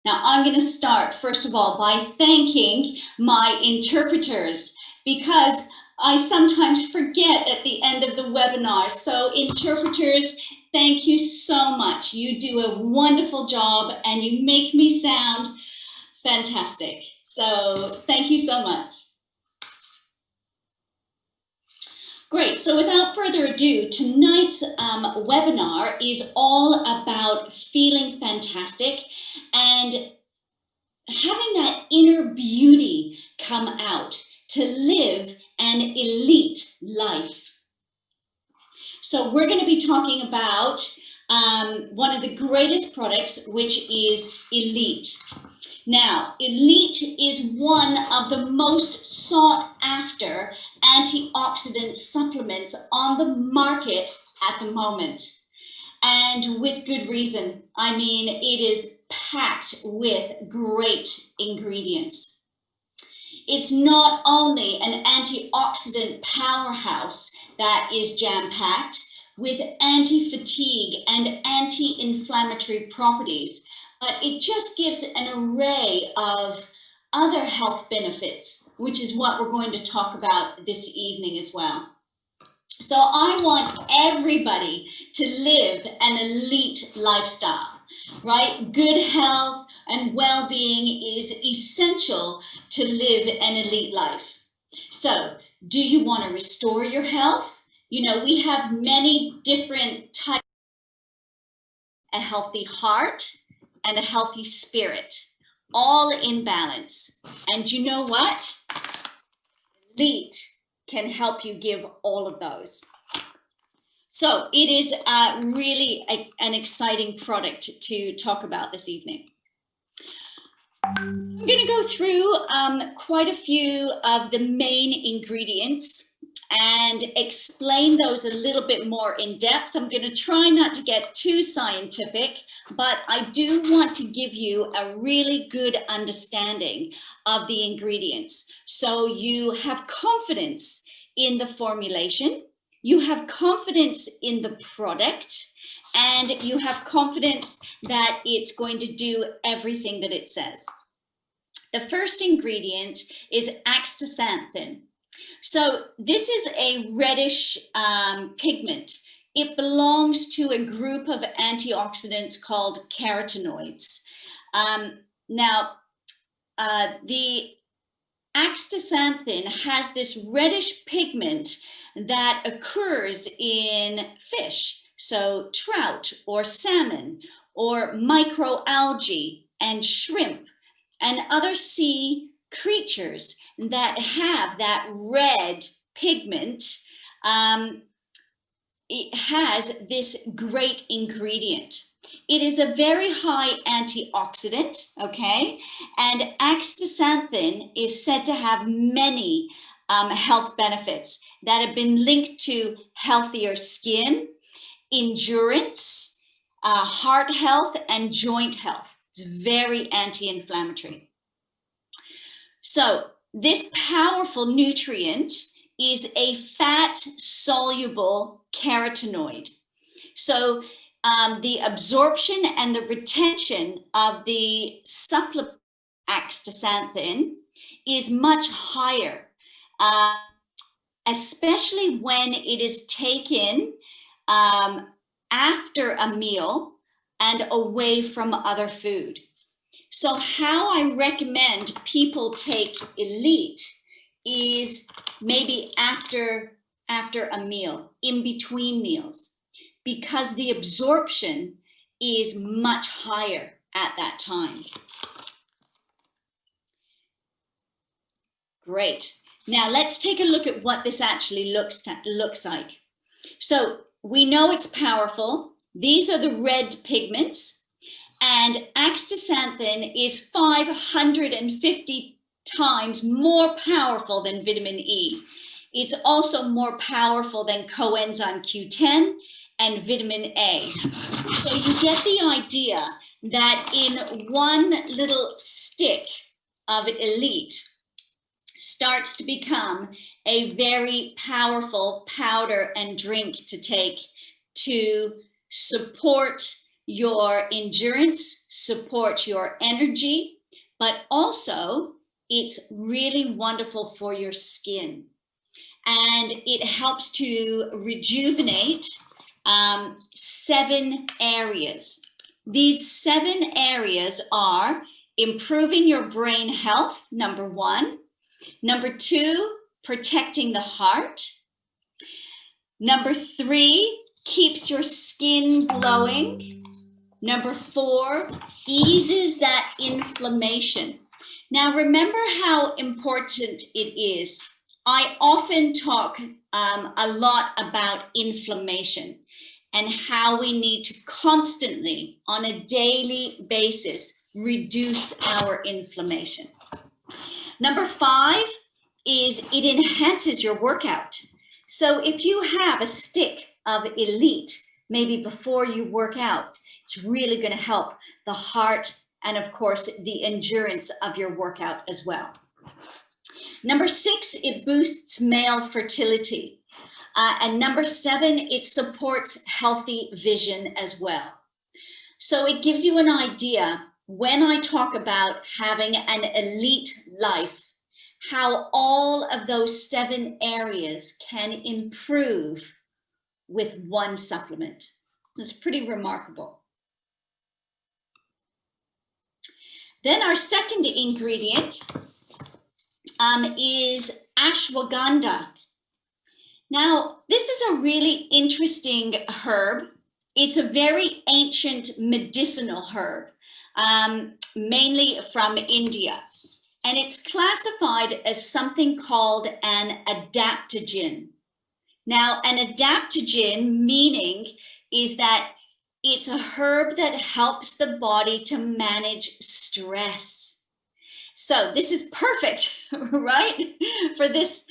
Now, I'm going to start, first of all, by thanking my interpreters because I sometimes forget at the end of the webinar. So interpreters, thank you so much. You do a wonderful job and you make me sound fantastic. So thank you so much. Great, so without further ado, tonight's webinar is all about feeling fantastic and having that inner beauty come out to live an elite life. So we're going to be talking about one of the greatest products, which is Elite. Now, Elite is one of the most sought after antioxidant supplements on the market at the moment. And with good reason. I mean, it is packed with great ingredients. It's not only an antioxidant powerhouse that is jam-packed with anti-fatigue and anti-inflammatory properties, but it just gives an array of other health benefits, which is what we're going to talk about this evening as well. So I want everybody to live an elite lifestyle, right? Good health and well-being is essential to live an elite life. So do you want to restore your health? You know, we have many different types: a healthy heart and a healthy spirit, all in balance. And you know what? Elite can help you give all of those. So it is really an exciting product to talk about this evening. I'm going to go through quite a few of the main ingredients and explain those a little bit more in depth. I'm going to try not to get too scientific, but I do want to give you a really good understanding of the ingredients. So you have confidence in the formulation, you have confidence in the product, and you have confidence that it's going to do everything that it says. The first ingredient is astaxanthin. So this is a reddish pigment. It belongs to a group of antioxidants called carotenoids. The astaxanthin has this reddish pigment that occurs in fish, so trout or salmon or microalgae and shrimp and other sea creatures that have that red pigment. It has this great ingredient. It is a very high antioxidant, okay? And astaxanthin is said to have many health benefits that have been linked to healthier skin, endurance, heart health, and joint health. It's very anti-inflammatory. So this powerful nutrient is a fat-soluble carotenoid. So the absorption and the retention of the supplement astaxanthin is much higher, especially when it is taken after a meal and away from other food. So how I recommend people take Elite is maybe after a meal, in between meals, because the absorption is much higher at that time. Great. Now let's take a look at what this actually looks like. So we know it's powerful. These are the red pigments, and astaxanthin is 550 times more powerful than vitamin E. It's also more powerful than coenzyme Q10 and vitamin A. So you get the idea that in one little stick of Elite starts to become a very powerful powder and drink to take to support your endurance, support your energy, but also it's really wonderful for your skin. And it helps to rejuvenate 7 areas. These 7 areas are improving your brain health, number 1. Number 2, protecting the heart. Number 3, keeps your skin glowing. Number 4, eases that inflammation. Now, remember how important it is. I often talk a lot about inflammation and how we need to constantly, on a daily basis, reduce our inflammation. Number 5 is it enhances your workout. So if you have a stick of Elite, maybe before you work out, it's really going to help the heart and, of course, the endurance of your workout as well. Number 6, it boosts male fertility. And number 7, it supports healthy vision as well. So it gives you an idea when I talk about having an elite life, how all of those 7 areas can improve with one supplement. It's pretty remarkable. Then our second ingredient is ashwagandha. Now, this is a really interesting herb. It's a very ancient medicinal herb, mainly from India. And it's classified as something called an adaptogen. Now, an adaptogen meaning is that it's a herb that helps the body to manage stress. So this is perfect, right? For this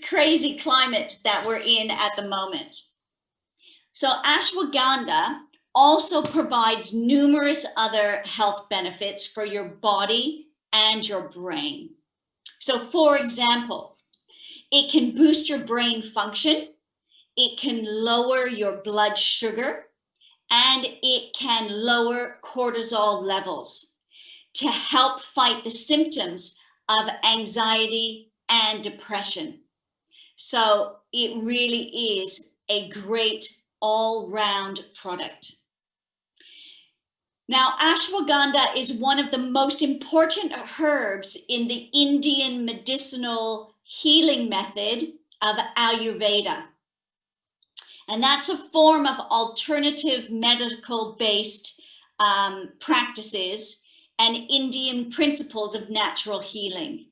crazy climate that we're in at the moment. So ashwagandha also provides numerous other health benefits for your body and your brain. So for example, it can boost your brain function, it can lower your blood sugar, and it can lower cortisol levels to help fight the symptoms of anxiety and depression. So it really is a great all-round product. Now, ashwagandha is one of the most important herbs in the Indian medicinal healing method of Ayurveda. And that's a form of alternative medical-based practices and Indian principles of natural healing.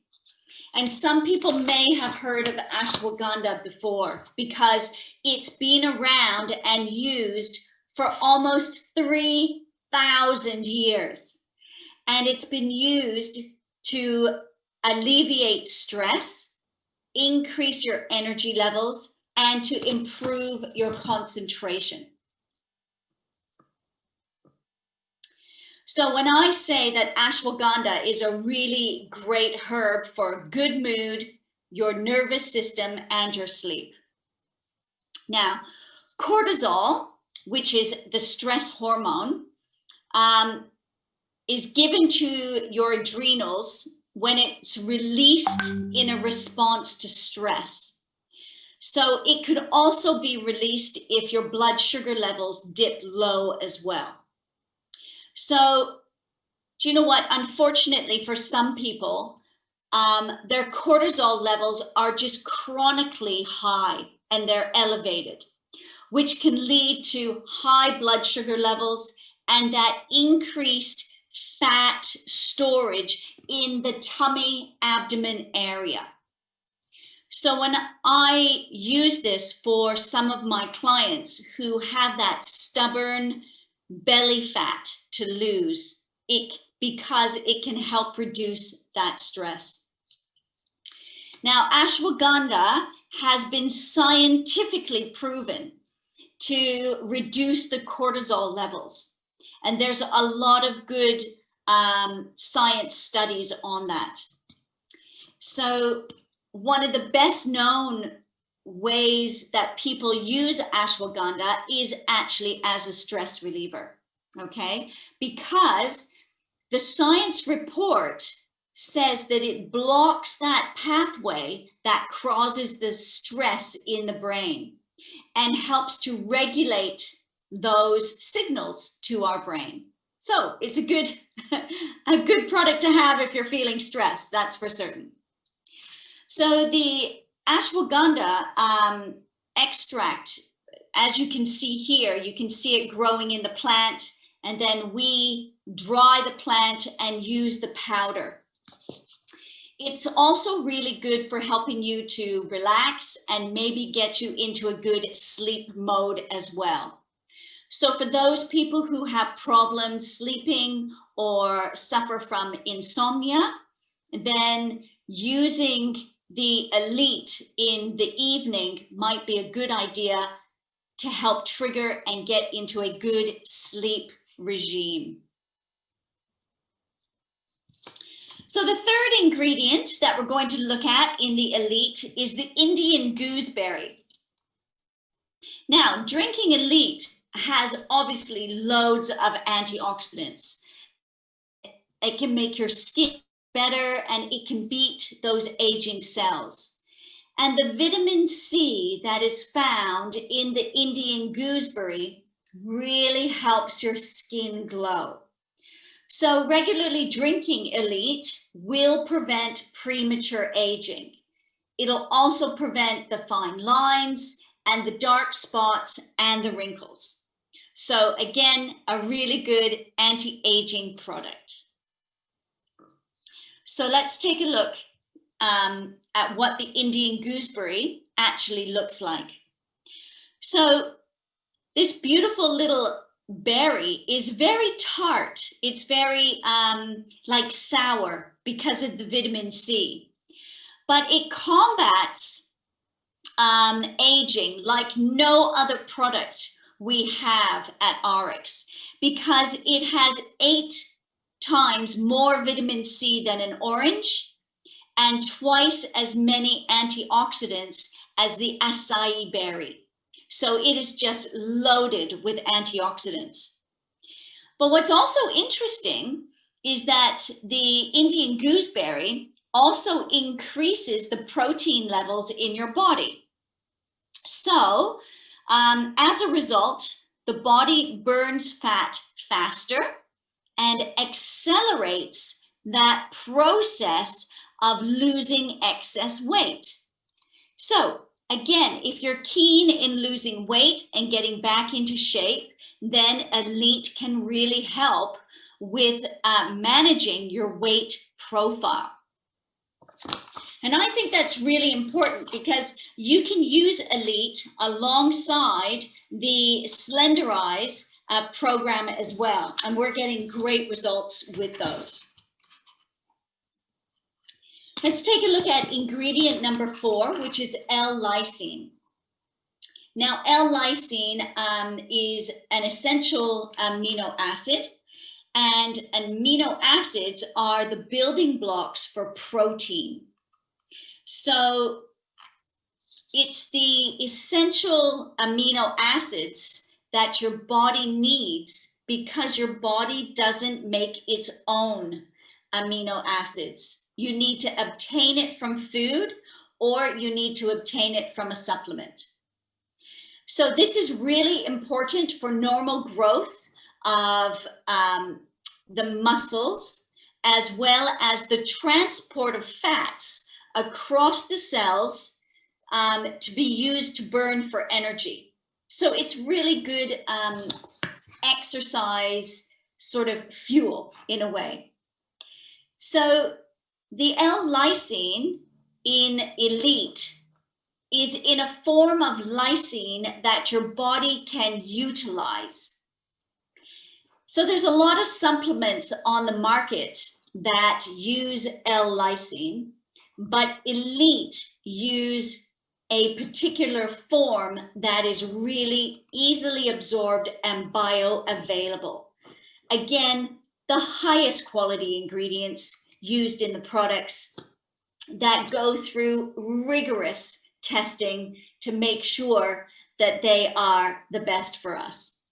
And some people may have heard of ashwagandha before because it's been around and used for almost 3,000 years. And it's been used to alleviate stress, increase your energy levels, and to improve your concentration. So when I say that ashwagandha is a really great herb for good mood, your nervous system, and your sleep. Now, cortisol, which is the stress hormone, is given to your adrenals when it's released in a response to stress. So it could also be released if your blood sugar levels dip low as well. So, do you know what? Unfortunately, for some people, their cortisol levels are just chronically high and they're elevated, which can lead to high blood sugar levels and that increased fat storage in the tummy, abdomen area. So when I use this for some of my clients who have that stubborn belly fat to lose, because it can help reduce that stress. Now, ashwagandha has been scientifically proven to reduce the cortisol levels. And there's a lot of good science studies on that. So one of the best known ways that people use ashwagandha is actually as a stress reliever. okay? Because the science report says that it blocks that pathway that causes the stress in the brain and helps to regulate those signals to our brain. So it's a good product to have if you're feeling stressed, that's for certain. So the ashwagandha extract, as you can see here, you can see it growing in the plant, and then we dry the plant and use the powder. It's also really good for helping you to relax and maybe get you into a good sleep mode as well. So for those people who have problems sleeping or suffer from insomnia, then using the Elite in the evening might be a good idea to help trigger and get into a good sleep regime. So the third ingredient that we're going to look at in the Elite is the Indian gooseberry. Now, drinking Elite has obviously loads of antioxidants. It can make your skin better and it can beat those aging cells. And the vitamin C that is found in the Indian gooseberry really helps your skin glow. So regularly drinking Elite will prevent premature aging. It'll also prevent the fine lines and the dark spots and the wrinkles. So again, a really good anti-aging product. So let's take a look at what the Indian gooseberry actually looks like. So this beautiful little berry is very tart. It's very like sour because of the vitamin C, but it combats aging like no other product we have at RX because it has 8 times more vitamin C than an orange and twice as many antioxidants as the acai berry. So it is just loaded with antioxidants. But what's also interesting is that the Indian gooseberry also increases the protein levels in your body. So as a result, the body burns fat faster and accelerates that process of losing excess weight. So again, if you're keen in losing weight and getting back into shape, then Elite can really help with managing your weight profile. And I think that's really important because you can use Elite alongside the Slenderize program as well. And we're getting great results with those. Let's take a look at ingredient number 4, which is L-lysine. Now, L-lysine is an essential amino acid, and amino acids are the building blocks for protein. So it's the essential amino acids that your body needs because your body doesn't make its own amino acids. You need to obtain it from food or you need to obtain it from a supplement. So this is really important for normal growth of the muscles, as well as the transport of fats across the cells to be used to burn for energy. So it's really good exercise sort of fuel in a way. So the L-lysine in Elite is in a form of lysine that your body can utilize. So there's a lot of supplements on the market that use L-lysine, but Elite use a particular form that is really easily absorbed and bioavailable. Again, the highest quality ingredients used in the products that go through rigorous testing to make sure that they are the best for us.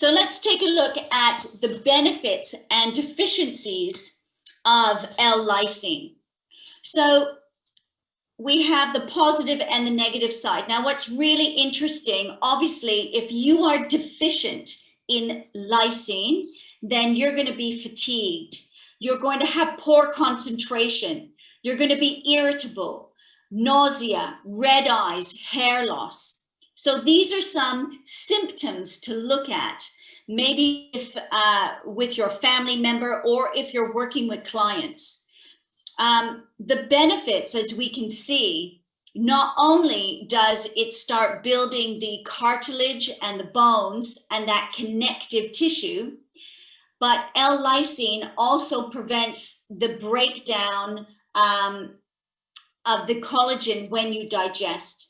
So let's take a look at the benefits and deficiencies of L-lysine. So we have the positive and the negative side. Now, what's really interesting, obviously, if you are deficient in lysine, then you're going to be fatigued. You're going to have poor concentration. You're going to be irritable, nausea, red eyes, hair loss. So these are some symptoms to look at, maybe if with your family member or if you're working with clients. The benefits, as we can see, not only does it start building the cartilage and the bones and that connective tissue, but L-lysine also prevents the breakdown of the collagen when you digest.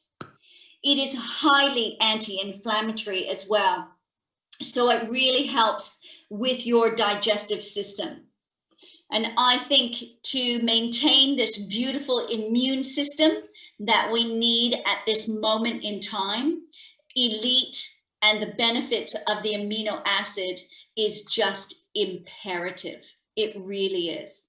It is highly anti-inflammatory as well. So it really helps with your digestive system. And I think to maintain this beautiful immune system that we need at this moment in time, Elite and the benefits of the amino acid is just imperative. It really is.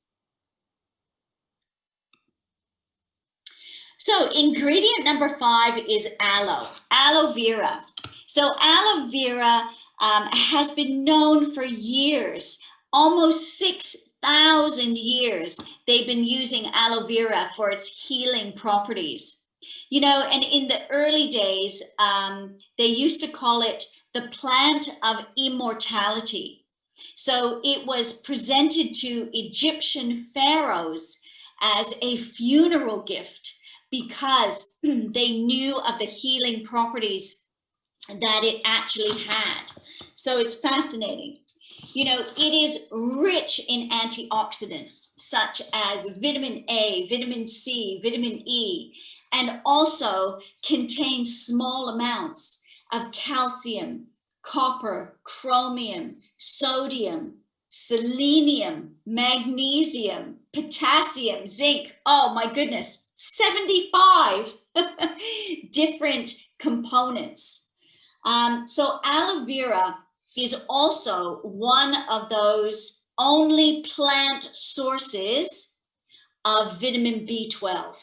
So ingredient number 5 is aloe vera. So aloe vera has been known for years, almost 6,000 years. They've been using aloe vera for its healing properties. You know, and in the early days, they used to call it the plant of immortality. So it was presented to Egyptian pharaohs as a funeral gift because they knew of the healing properties that it actually had. So it's fascinating. You know, it is rich in antioxidants such as vitamin A, vitamin C, vitamin E, and also contains small amounts of calcium, copper, chromium, sodium, selenium, magnesium, potassium, zinc. Oh my goodness, 75 different components. So aloe vera is also one of those only plant sources of vitamin B12.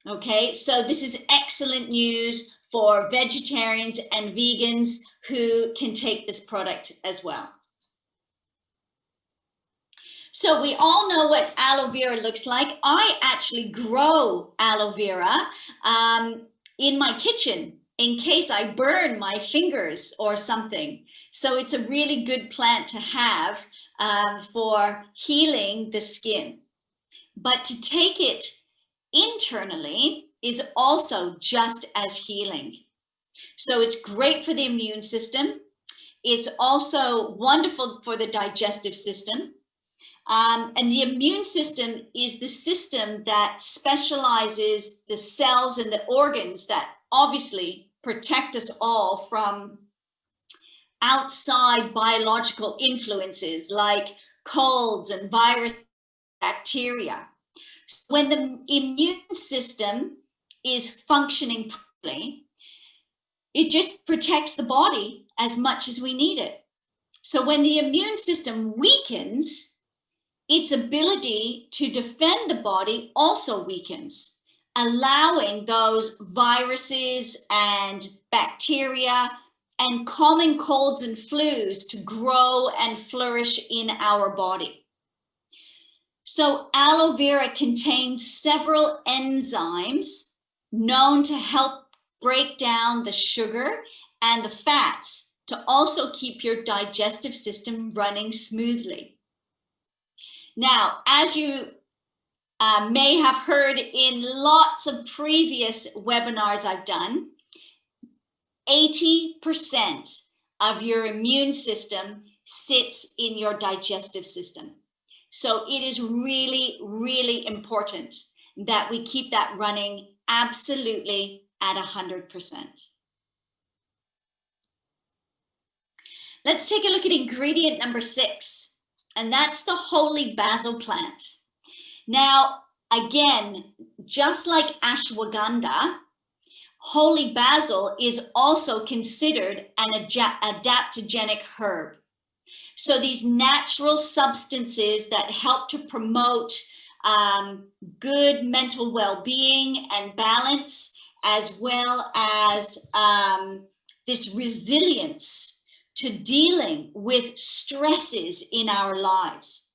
Okay, so this is excellent news for vegetarians and vegans who can take this product as well. So we all know what aloe vera looks like. I actually grow aloe vera in my kitchen in case I burn my fingers or something. So it's a really good plant to have for healing the skin. But to take it internally is also just as healing. So it's great for the immune system. It's also wonderful for the digestive system. And the immune system is the system that specializes the cells and the organs that obviously protect us all from outside biological influences like colds and virus, bacteria. When the immune system is functioning properly, it just protects the body as much as we need it. So when the immune system weakens, its ability to defend the body also weakens, allowing those viruses and bacteria and common colds and flus to grow and flourish in our body. So aloe vera contains several enzymes known to help break down the sugar and the fats to also keep your digestive system running smoothly. Now, as you may have heard in lots of previous webinars I've done, 80% of your immune system sits in your digestive system. So it is really, really important that we keep that running absolutely at 100%. Let's take a look at ingredient number 6, and that's the holy basil plant. Now, again, just like ashwagandha, Holy basil is also considered an adaptogenic herb. So these natural substances that help to promote good mental well-being and balance, as well as this resilience to dealing with stresses in our lives.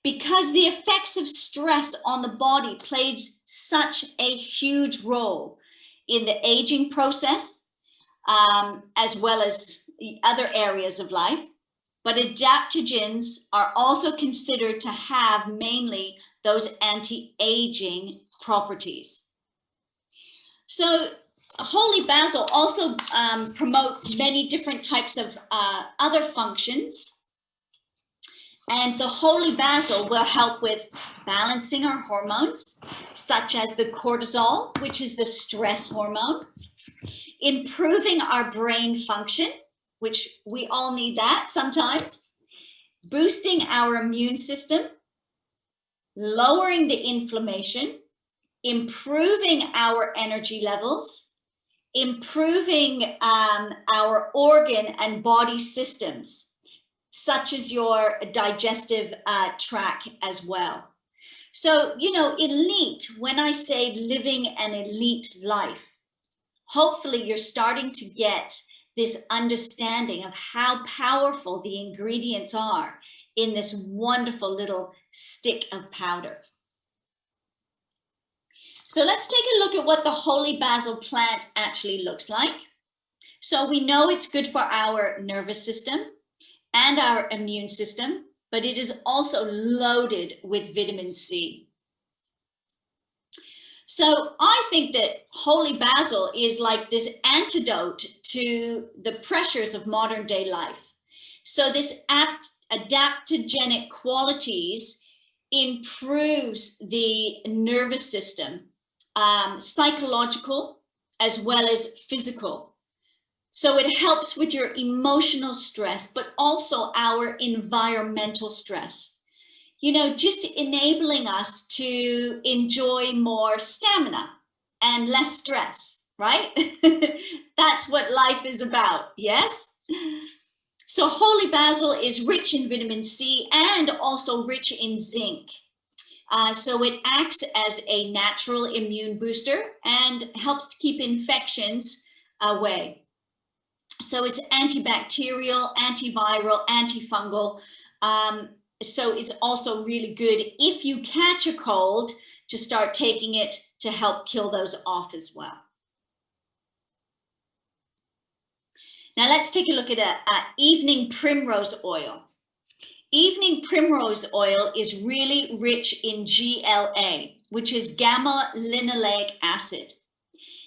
Because the effects of stress on the body played such a huge role in the aging process, as well as the other areas of life. But adaptogens are also considered to have mainly those anti-aging properties. So holy basil also promotes many different types of other functions. And the holy basil will help with balancing our hormones, such as the cortisol, which is the stress hormone, improving our brain function, which we all need that sometimes, boosting our immune system, lowering the inflammation, improving our energy levels, improving our organ and body systems, such as your digestive tract as well. So, you know, elite, when I say living an elite life, hopefully you're starting to get this understanding of how powerful the ingredients are in this wonderful little stick of powder. So let's take a look at what the holy basil plant actually looks like. So we know it's good for our nervous system and our immune system, but it is also loaded with vitamin C. So I think that holy basil is like this antidote to the pressures of modern day life. So this adaptogenic qualities improves the nervous system, psychological as well as physical. So it helps with your emotional stress, but also our environmental stress. You know, just enabling us to enjoy more stamina and less stress, right? That's what life is about, yes? So holy basil is rich in vitamin C and also rich in zinc. So it acts as a natural immune booster and helps to keep infections away. So it's antibacterial, antiviral, antifungal. So it's also really good if you catch a cold to start taking it to help kill those off as well. Now let's take a look at evening primrose oil. Evening primrose oil is really rich in GLA, which is gamma linoleic acid.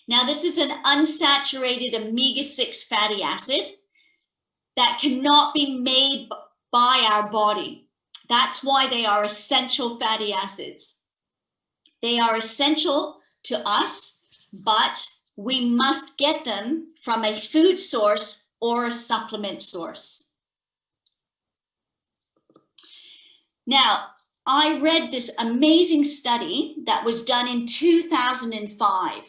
Now this is an unsaturated omega-6 fatty acid that cannot be made by our body. That's why they are essential fatty acids. They are essential to us, but we must get them from a food source or a supplement source. Now, I read this amazing study that was done in 2005,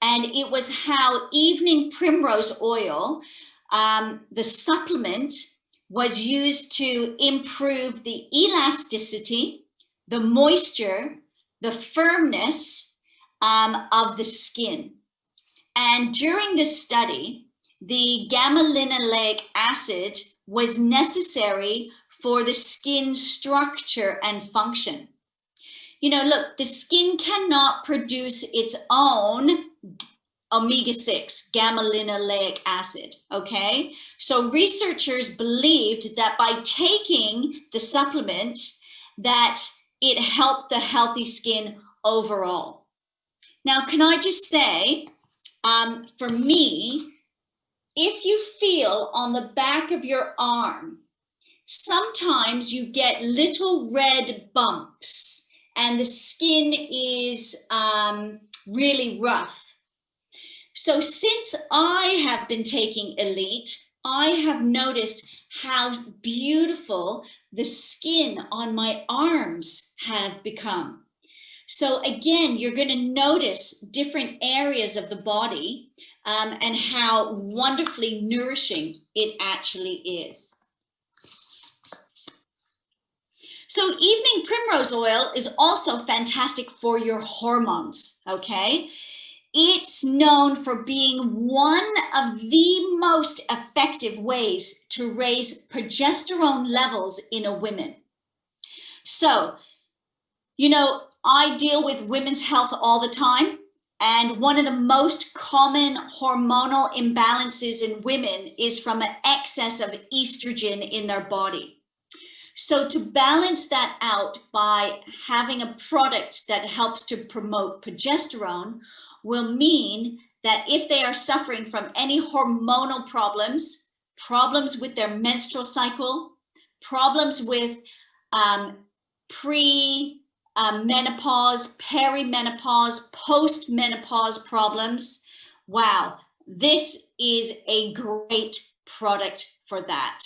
and it was how evening primrose oil, the supplement, was used to improve the elasticity, the moisture, the firmness of the skin. And during this study, the gamma linoleic acid was necessary for the skin's structure and function. You know, look, the skin cannot produce its own omega-6, gamma linoleic acid, okay? So researchers believed that by taking the supplement, that it helped the healthy skin overall. Now, can I just say, for me, if you feel on the back of your arm, sometimes you get little red bumps and the skin is really rough. So since I have been taking Elite, I have noticed how beautiful the skin on my arms have become. So again, you're going to notice different areas of the body and how wonderfully nourishing it actually is. So evening primrose oil is also fantastic for your hormones, okay? It's known for being one of the most effective ways to raise progesterone levels in a woman. So, you know, I deal with women's health all the time, and one of the most common hormonal imbalances in women is from an excess of estrogen in their body. So to balance that out by having a product that helps to promote progesterone will mean that if they are suffering from any hormonal problems, problems with their menstrual cycle, problems with pre-menopause, perimenopause, post-menopause problems, wow, this is a great product for that,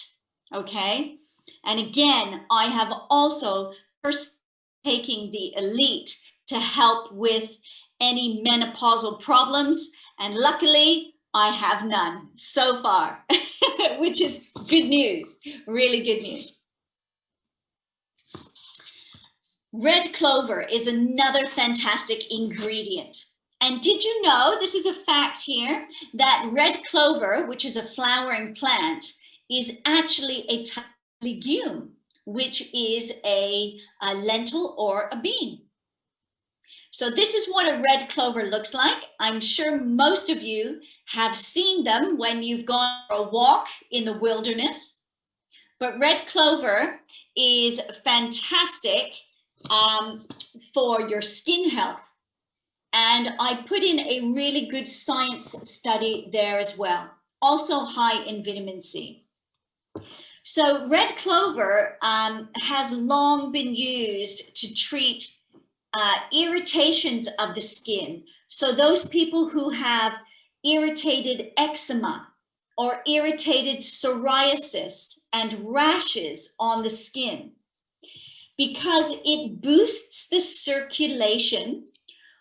okay? And again, I have also first taking the Elite to help with any menopausal problems. And luckily, I have none so far, which is good news, really good news. Red clover is another fantastic ingredient. And did you know, this is a fact here, that red clover, which is a flowering plant, is actually a type legume, which is a lentil or a bean. So this is what a red clover looks like. I'm sure most of you have seen them when you've gone for a walk in the wilderness. But red clover is fantastic for your skin health. And I put in a really good science study there as well. Also high in vitamin C. So red clover has long been used to treat irritations of the skin. So those people who have irritated eczema or irritated psoriasis and rashes on the skin, because it boosts the circulation,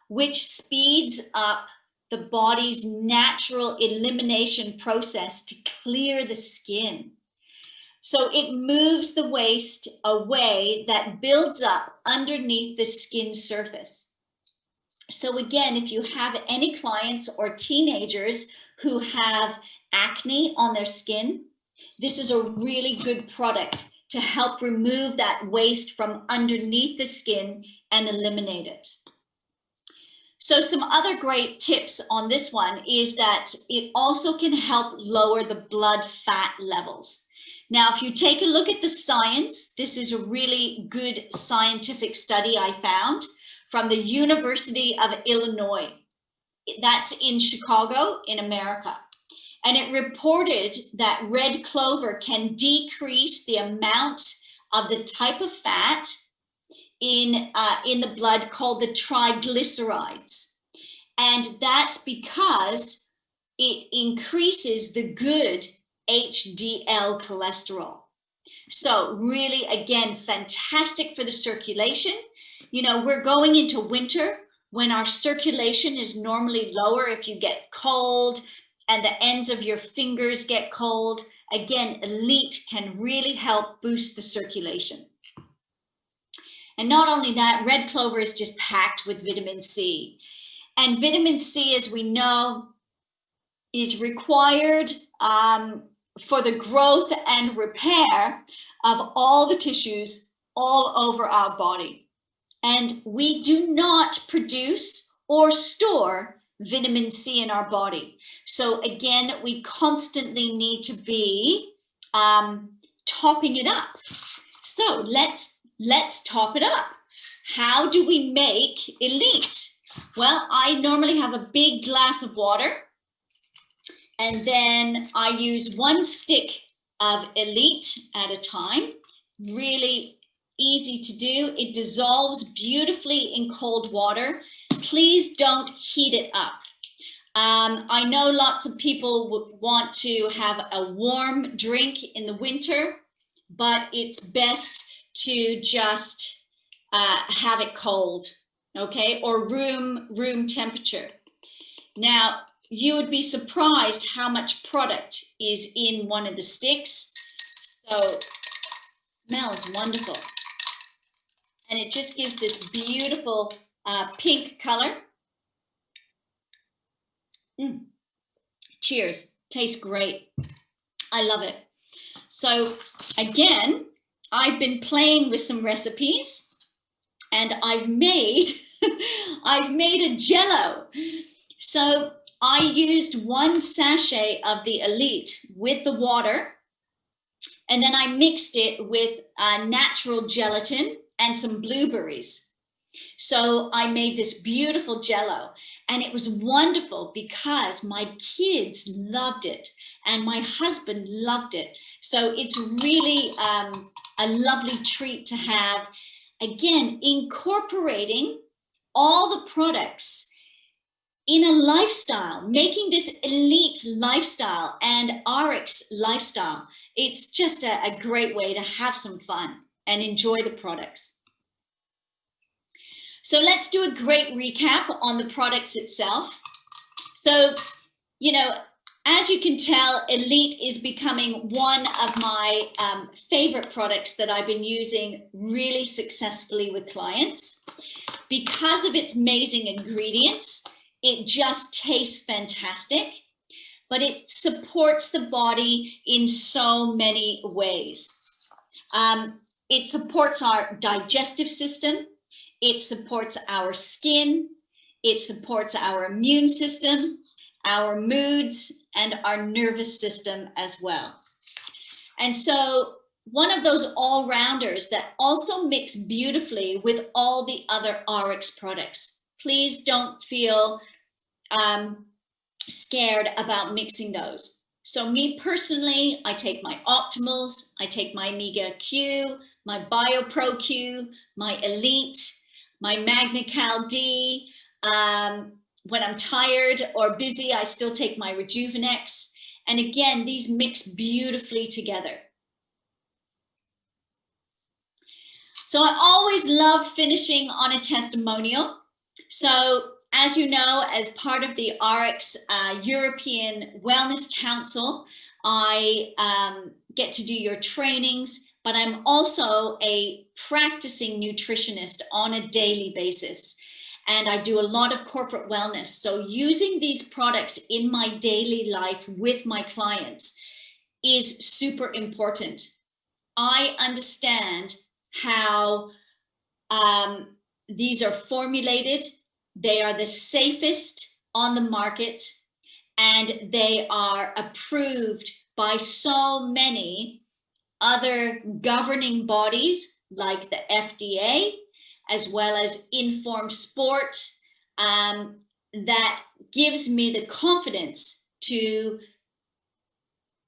which speeds up the body's natural elimination process to clear the skin. So it moves the waste away that builds up underneath the skin surface. So again, if you have any clients or teenagers who have acne on their skin, this is a really good product to help remove that waste from underneath the skin and eliminate it. So some other great tips on this one is that it also can help lower the blood fat levels. Now, if you take a look at the science, this is a really good scientific study I found from the University of Illinois. That's in Chicago, in America. And it reported that red clover can decrease the amount of the type of fat in the blood called the triglycerides. And that's because it increases the good HDL cholesterol. So really, again, fantastic for the circulation. You know, we're going into winter when our circulation is normally lower. If you get cold and the ends of your fingers get cold, again, Elite can really help boost the circulation. And not only that, red clover is just packed with vitamin C. And vitamin C, as we know, is required for the growth and repair of all the tissues all over our body. And we do not produce or store vitamin C in our body. So again, we constantly need to be topping it up. So let's top it up. How do we make Elite? Well, I normally have a big glass of water, and then I use 1 stick of Elite at a time. Really easy to do. It dissolves beautifully in cold water. Please don't heat it up. I know lots of people would want to have a warm drink in the winter, but it's best to just have it cold. okay, or room temperature. Now, you would be surprised how much product is in one of the sticks. So it smells wonderful. And it just gives this beautiful pink color. Cheers, tastes great. I love it. So again, I've been playing with some recipes and I've made a Jello. So I used 1 sachet of the Elite with the water, and then I mixed it with natural gelatin and some blueberries. So I made this beautiful Jello, and it was wonderful because my kids loved it and my husband loved it. So it's really a lovely treat to have. Again, incorporating all the products in a lifestyle, making this Elite lifestyle and RX lifestyle. It's just a great way to have some fun and enjoy the products. So let's do a great recap on the products itself. So, you know, as you can tell, Elite is becoming one of my favorite products that I've been using really successfully with clients. Because of its amazing ingredients, it just tastes fantastic, but it supports the body in so many ways. It supports our digestive system. It supports our skin. It supports our immune system, our moods, and our nervous system as well. And so one of those all-rounders that also mix beautifully with all the other RX products. Please don't feel scared about mixing those. So me personally, I take my Optimals, I take my Omega Q, my BioPro Q, my Elite, my MagnaCal D. When I'm tired or busy, I still take my Rejuvenex. And again, these mix beautifully together. So I always love finishing on a testimonial. So as you know, as part of the RX European Wellness Council, I get to do your trainings, but I'm also a practicing nutritionist on a daily basis. And I do a lot of corporate wellness. So using these products in my daily life with my clients is super important. I understand how these are formulated. They are the safest on the market, and they are approved by so many other governing bodies like the FDA, as well as Informed Sport, that gives me the confidence to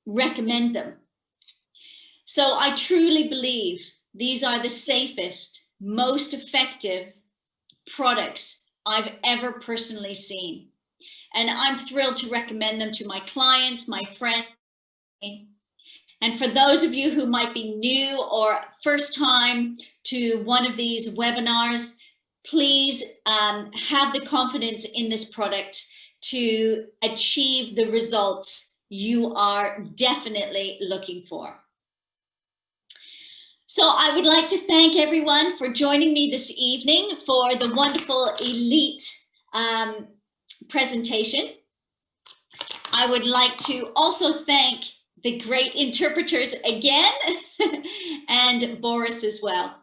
recommend them. So I truly believe these are the safest, most effective products I've ever personally seen. And I'm thrilled to recommend them to my clients, my friends. And for those of you who might be new or first time to one of these webinars, please have the confidence in this product to achieve the results you are definitely looking for. So I would like to thank everyone for joining me this evening for the wonderful Elite presentation. I would like to also thank the great interpreters again and Boris as well.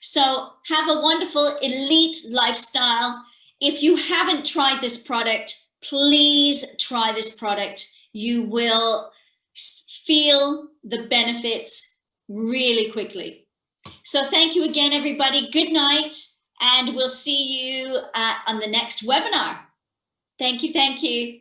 So have a wonderful Elite lifestyle. If you haven't tried this product, please try this product. You will feel the benefits really quickly. So thank you again, everybody. Good night, and we'll see you on the next webinar. Thank you. Thank you.